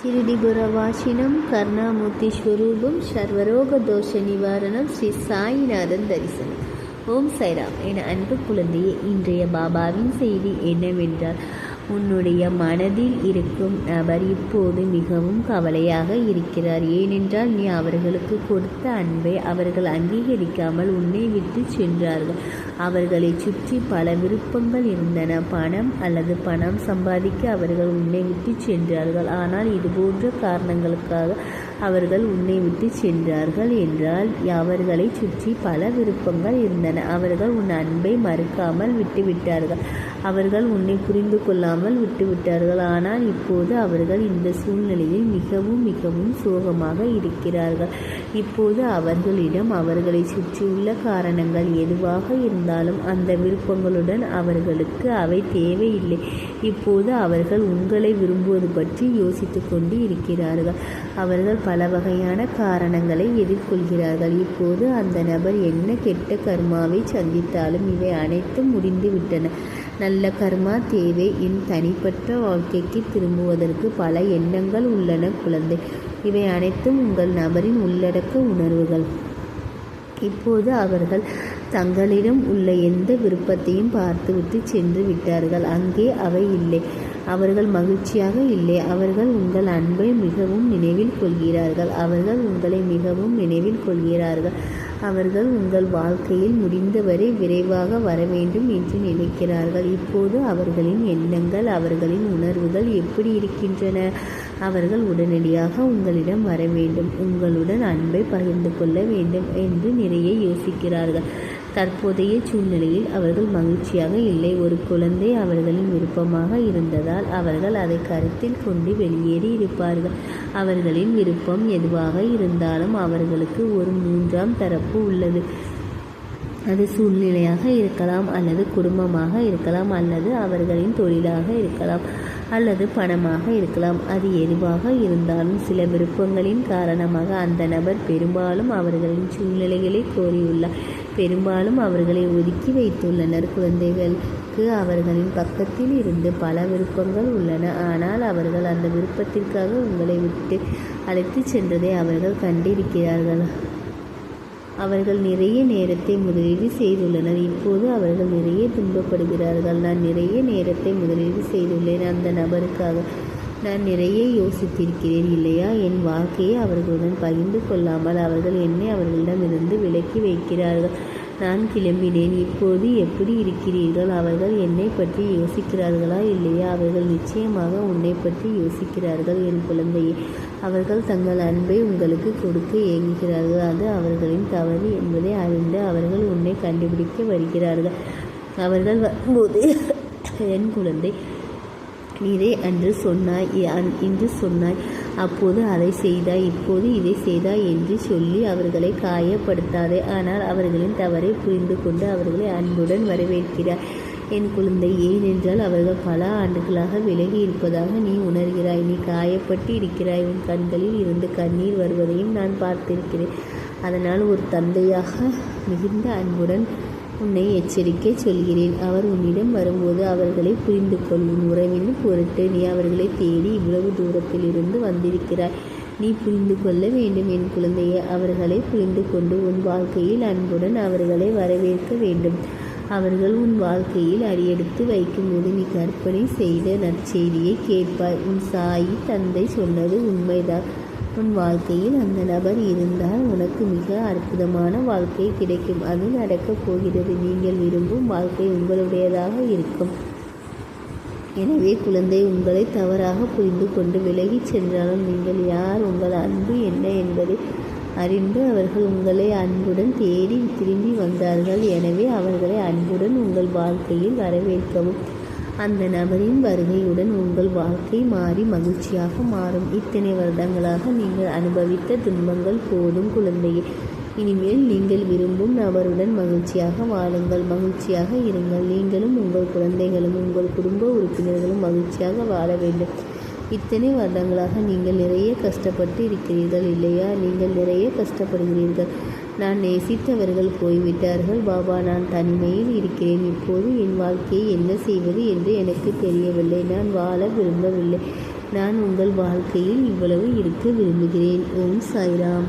शिरडिपुरवासिनं கருணாமூர்த்தி சர்வரோக தோஷ நிவாரணம் ஸ்ரீ சாயிநாதன் தரிசனம். ஓம் சைராம். என அன்பு குழந்தையே, இன்றைய பாபாவின் செய்தி என்னவென்றால், உன்னுடைய மனதில் இருக்கும் நபர் இப்போது மிகவும் கவலையாக இருக்கிறார். ஏனென்றால் நீ அவர்களுக்கு கொடுத்த அன்பை அவர்கள் அங்கீகரிக்காமல் உன்னை விட்டு சென்றார்கள். அவர்களை சுற்றி பல விருப்பங்கள் இருந்தன. பணம் அல்லது பணம் சம்பாதிக்க அவர்கள் உன்னை விட்டு சென்றார்கள். ஆனால் இதுபோன்ற காரணங்களுக்காக அவர்கள் உன்னை விட்டு சென்றார்கள் என்றால் அவர்களை சுற்றி பல விருப்பங்கள் இருந்தன. அவர்கள் உன் அன்பை மறுக்காமல் விட்டுவிட்டார்கள். அவர்கள் உன்னை புரிந்து கொள்ளாமல் விட்டுவிட்டார்கள். ஆனால் இப்போது அவர்கள் இந்த சூழ்நிலையில் மிகவும் மிகவும் சோகமாக இருக்கிறார்கள். இப்போது அவர்களிடம் அவர்களை சுற்றியுள்ள காரணங்கள் எதுவாக இருந்தாலும் அந்த விருப்பங்களுடன் அவர்களுக்கு அவை தேவையில்லை. இப்போது அவர்கள் உங்களை விரும்புவது பற்றி யோசித்து கொண்டு இருக்கிறார்கள். அவர்கள் பல வகையான காரணங்களை எதிர்கொள்கிறார்கள். இப்போது அந்த நபர் என்ன கெட்ட கர்மாவை சந்தித்தாலும் இவை அனைத்தும் முடிந்துவிட்டன. நல்ல கர்மா தேவை. என் தனிப்பட்ட வாழ்க்கைக்கு திரும்புவதற்கு பல எண்ணங்கள் உள்ளன குழந்தை. இவை அனைத்தும் உங்கள் நபரின் உள்ளடக்க உணர்வுகள். இப்போது அவர்கள் தங்களிடம் உள்ள எந்த விருப்பத்தையும் பார்த்துவிட்டு சென்று விட்டார்கள். அங்கே அவை இல்லை. அவர்கள் மகிழ்ச்சியாக இல்லை. அவர்கள் உங்கள் அன்பை மிகவும் நினைவில் கொள்கிறார்கள். அவர்கள் உங்களை மிகவும் நினைவில் கொள்கிறார்கள். அவர்கள் உங்கள் வாழ்க்கையில் முடிந்தவரை விரைவாக வர வேண்டும் என்று நினைக்கிறார்கள். இப்போது அவர்களின் எண்ணங்கள், அவர்களின் உணர்வுகள் எப்படி இருக்கின்றன? அவர்கள் உடனடியாக உங்களிடம் வர வேண்டும், உங்களுடன் அன்பை பகிர்ந்து கொள்ள வேண்டும் என்று நிறைய யோசிக்கிறார்கள். தற்போதைய சூழ்நிலையில் அவர்கள் மகிழ்ச்சியாக இல்லை. ஒரு குழந்தை அவர்களின் விருப்பமாக இருந்ததால் அவர்கள் அதை கருத்தில் கொண்டு வெளியேறி இருப்பார்கள். அவர்களின் விருப்பம் எதுவாக இருந்தாலும் அவர்களுக்கு ஒரு மூன்றாம் தரப்பு உள்ளது. அது சூழ்நிலையாக இருக்கலாம், அல்லது குடும்பமாக இருக்கலாம், அல்லது அவர்களின் தொழிலாக இருக்கலாம், அல்லது பணமாக இருக்கலாம். அது எதுவாக இருந்தாலும் சில விருப்பங்களின் காரணமாக அந்த நபர் பெரும்பாலும் அவர்களின் சூழ்நிலைகளை கோரியுள்ளார். பெரும்பாலும் அவர்களை ஒதுக்கி வைத்துள்ளனர். குழந்தைகளுக்கு அவர்களின் பக்கத்தில் இருந்து பல விருப்பங்கள் உள்ளன. ஆனால் அவர்கள் அந்த விருப்பத்திற்காக உங்களை விட்டு அழைத்து சென்றதை அவர்கள் கண்டிருக்கிறார்கள். அவர்கள் நிறைய நேரத்தை முதலீடு செய்துள்ளனர். இப்போது அவர்கள் நிறைய துன்பப்படுகிறார்கள். நான் நிறைய நேரத்தை முதலீடு செய்துள்ளேன். அந்த நபருக்காக நான் நிறைய யோசித்திருக்கிறேன் இல்லையா? என் வாழ்க்கையை அவர்களுடன் பகிர்ந்து கொள்ளாமல் அவர்கள் என்னை அவர்களிடமிருந்து விலக்கி வைக்கிறார்கள். நான் கிளம்பினேன். இப்போது எப்படி இருக்கிறீர்கள்? அவர்கள் என்னை பற்றி யோசிக்கிறார்களா இல்லையா? அவர்கள் நிச்சயமாக உன்னை பற்றி யோசிக்கிறார்கள் என் குழந்தையே. அவர்கள் தங்கள் அன்பை உங்களுக்கு கொடுக்க ஏங்குகிறார்கள். அது அவர்களின் தவறு என்பதை அறிந்து அவர்கள் உன்னை கண்டுபிடிக்க வருகிறார்கள். அவர்கள் வரும்போது என் குழந்தை, இதை அன்று சொன்னாய், இன்று சொன்னாய், அப்போது அதை செய்தாய், இப்போது இதை செய்தாய் என்று சொல்லி அவர்களை காயப்படுத்தாதே. ஆனால் அவர்களின் தவறை புரிந்து கொண்டு அவர்களை அன்புடன் வரவேற்கிறாய் என் குழந்தை. ஏனென்றால் அவர்கள் பல ஆண்டுகளாக விலகி இருப்பதாக நீ உணர்கிறாய். நீ காயப்பட்டு இருக்கிறாய். உன் கண்களில் இருந்து கண்ணீர் வருவதையும் நான் பார்த்திருக்கிறேன். அதனால் ஒரு தந்தையாக மிகுந்த அன்புடன் உன்னை எச்சரிக்கை சொல்கிறேன். அவர் உன்னிடம் வரும்போது அவர்களை புரிந்து கொள். உன் உறவின் பொருட்டு நீ அவர்களை தேடி இவ்வளவு தூரத்தில் இருந்து வந்திருக்கிறாய். நீ புரிந்து கொள்ள வேண்டும் என் குழந்தையை. அவர்களை புரிந்து கொண்டு உன் வாழ்க்கையில் அன்புடன் அவர்களை வரவேற்க வேண்டும். அவர்கள் உன் வாழ்க்கையில் அடியெடுத்து வைக்கும்போது நீ கற்பனை செய்த நற்செய்தியை கேட்பாய். உன் சாயி தந்தை சொன்னது உண்மைதான். உன் வாழ்க்கையில் அந்த நபர் இருந்தால் உனக்கு மிக அற்புதமான வாழ்க்கை கிடைக்கும். அது நடக்கப் போகிறது. நீங்கள் விரும்பும் வாழ்க்கை உங்களுடையதாக இருக்கும். எனவே குழந்தை, உங்களை தவறாக புரிந்து கொண்டு விலகி சென்றாலும் நீங்கள் யார், உங்கள் அன்பு என்ன என்பதை அறிந்து அவர்கள் உங்களை அன்புடன் தேடி திரும்பி வந்தார்கள். எனவே அவர்களை அன்புடன் உங்கள் வாழ்க்கையில் வரவேற்கவும். அந்த நபரின் வருகையுடன் உங்கள் வாழ்க்கை மாறி மகிழ்ச்சியாக மாறும். இத்தனை வருடங்களாக நீங்கள் அனுபவித்த துன்பங்கள் போதும் குழந்தையே. இனிமேல் நீங்கள் விரும்பும் நபருடன் மகிழ்ச்சியாக வாழுங்கள், மகிழ்ச்சியாக இருங்கள். நீங்களும் உங்கள் குழந்தைகளும் உங்கள் குடும்ப உறுப்பினர்களும் மகிழ்ச்சியாக வாழ வேண்டும். இத்தனை வருடங்களாக நீங்கள் நிறைய கஷ்டப்பட்டு இருக்கிறீர்கள் இல்லையா? நீங்கள் நிறைய கஷ்டப்படுகிறீர்கள். நான் நேசித்தவர்கள் போய்விட்டார்கள் பாபா. நான் தனிமையில் இருக்கிறேன். இப்போது என் வாழ்க்கையை என்ன செய்வது என்று எனக்கு தெரியவில்லை. நான் வாழ விரும்பவில்லை. நான் உங்கள் வாழ்க்கையில் இவ்வளவு இருக்க விரும்புகிறேன். ஓம் சாய்ராம்.